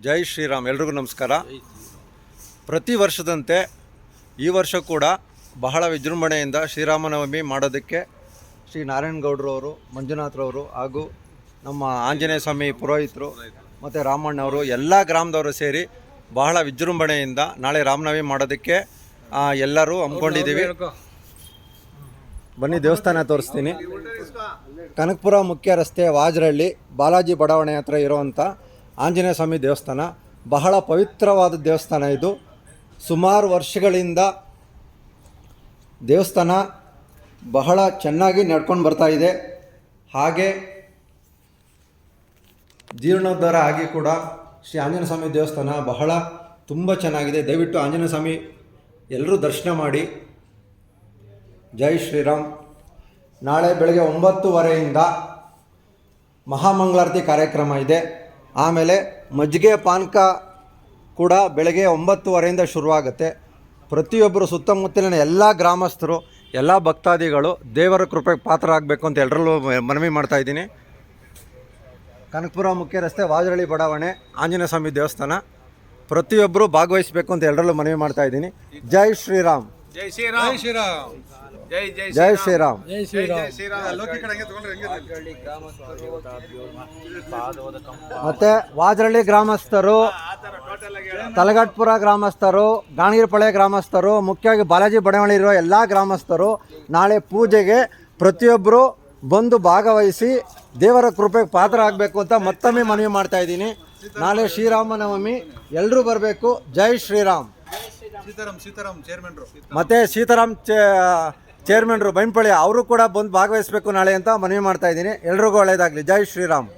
ಜೈ ಶ್ರೀರಾಮ್. ಎಲ್ರಿಗೂ ನಮಸ್ಕಾರ. ಪ್ರತಿ ವರ್ಷದಂತೆ ಈ ವರ್ಷ ಕೂಡ ಬಹಳ ವಿಜೃಂಭಣೆಯಿಂದ ಶ್ರೀರಾಮನವಮಿ ಮಾಡೋದಕ್ಕೆ ಶ್ರೀ ನಾರಾಯಣಗೌಡರವರು, ಮಂಜುನಾಥ್ರವರು ಹಾಗೂ ನಮ್ಮ ಆಂಜನೇಯ ಸ್ವಾಮಿ ಪುರೋಹಿತರು ಮತ್ತು ರಾಮಣ್ಣವರು ಎಲ್ಲ ಗ್ರಾಮದವರು ಸೇರಿ ಬಹಳ ವಿಜೃಂಭಣೆಯಿಂದ ನಾಳೆ ರಾಮನವಮಿ ಮಾಡೋದಕ್ಕೆ ಎಲ್ಲರೂ ಹಮ್ಮಿಕೊಂಡಿದ್ದೀವಿ. ಬನ್ನಿ ದೇವಸ್ಥಾನ ತೋರಿಸ್ತೀನಿ. ಕನಕಪುರ ಮುಖ್ಯ ರಸ್ತೆ ವಾಜರಳ್ಳಿ ಬಾಲಾಜಿ ಬಡಾವಣೆ ಹತ್ರ ಇರುವಂಥ ಆಂಜನೇಯ ಸ್ವಾಮಿ ದೇವಸ್ಥಾನ ಬಹಳ ಪವಿತ್ರವಾದ ದೇವಸ್ಥಾನ. ಇದು ಸುಮಾರು ವರ್ಷಗಳಿಂದ ದೇವಸ್ಥಾನ ಬಹಳ ಚೆನ್ನಾಗಿ ನಡ್ಕೊಂಡು ಬರ್ತಾ ಇದೆ. ಹಾಗೆ ಜೀರ್ಣೋದ್ಧಾರ ಆಗಿ ಕೂಡ ಶ್ರೀ ಆಂಜನೇಯ ಸ್ವಾಮಿ ದೇವಸ್ಥಾನ ಬಹಳ ತುಂಬ ಚೆನ್ನಾಗಿದೆ. ದಯವಿಟ್ಟು ಆಂಜನೇಯ ಸ್ವಾಮಿ ಎಲ್ಲರೂ ದರ್ಶನ ಮಾಡಿ. ಜೈ ಶ್ರೀರಾಮ್. ನಾಳೆ ಬೆಳಗ್ಗೆ 9:30ಯಿಂದ ಮಹಾಮಂಗಳಾರತಿ ಕಾರ್ಯಕ್ರಮ ಇದೆ. ಆಮೇಲೆ ಮಜ್ಜಿಗೆ ಪಾನಕ ಕೂಡ ಬೆಳಗ್ಗೆ 9:30ಯಿಂದ ಶುರುವಾಗುತ್ತೆ. ಪ್ರತಿಯೊಬ್ಬರು ಸುತ್ತಮುತ್ತಲಿನ ಎಲ್ಲ ಗ್ರಾಮಸ್ಥರು, ಎಲ್ಲ ಭಕ್ತಾದಿಗಳು ದೇವರ ಕೃಪೆಗೆ ಪಾತ್ರರಾಗಬೇಕು ಅಂತ ಎಲ್ಲರಲ್ಲೂ ಮನವಿ ಮಾಡ್ತಾಯಿದ್ದೀನಿ. ಕನಕಪುರ ಮುಖ್ಯ ರಸ್ತೆ ವಾಜರಳ್ಳಿ ಬಡಾವಣೆ ಆಂಜನೇಯ ಸ್ವಾಮಿ ದೇವಸ್ಥಾನ ಪ್ರತಿಯೊಬ್ಬರು ಭಾಗವಹಿಸಬೇಕು ಅಂತ ಎಲ್ಲರಲ್ಲೂ ಮನವಿ ಮಾಡ್ತಾಯಿದ್ದೀನಿ. ಜೈ ಶ್ರೀರಾಮ್. ಜೈ ಶ್ರೀರಾಮ್. ಜೈ ಶ್ರೀರಾಮ್. ಜೈ ಜೈ ಜೈ ಶ್ರೀರಾಮ್. ಜೈ ಶ್ರೀರಾಮ್. ಮತ್ತೆ ವಾಜರಳ್ಳಿ ಗ್ರಾಮಸ್ಥರು, ತಲಗಟ್ಪುರ ಗ್ರಾಮಸ್ಥರು, ಗಾಣಗಿರಪಳೆ ಗ್ರಾಮಸ್ಥರು, ಮುಖ್ಯವಾಗಿ ಬಾಲಾಜಿ ಬಡಾವಣೆ ಇರುವ ಎಲ್ಲ ಗ್ರಾಮಸ್ಥರು ನಾಳೆ ಪೂಜೆಗೆ ಪ್ರತಿಯೊಬ್ಬರು ಬಂದು ಭಾಗವಹಿಸಿ ದೇವರ ಕೃಪೆಗೆ ಪಾತ್ರ ಆಗಬೇಕು ಅಂತ ಮತ್ತೊಮ್ಮೆ ಮನವಿ ಮಾಡ್ತಾ ಇದ್ದೀನಿ. ನಾಳೆ ಶ್ರೀರಾಮನವಮಿ, ಎಲ್ಲರೂ ಬರಬೇಕು. ಜೈ ಶ್ರೀರಾಮ್. ಮತ್ತು ಸೀತಾರಾಮ್ ಚೇರ್ಮನ್ರು ಬೈಂಪಳ್ಳಿ ಅವರು ಕೂಡ ಬಂದು ಭಾಗವಹಿಸಬೇಕು ನಾಳೆ ಅಂತ ಮನವಿ ಮಾಡ್ತಾ ಇದ್ದೀನಿ. ಎಲ್ರಿಗೂ ಒಳ್ಳೆಯದಾಗಲಿ. ಜೈ ಶ್ರೀರಾಮ್.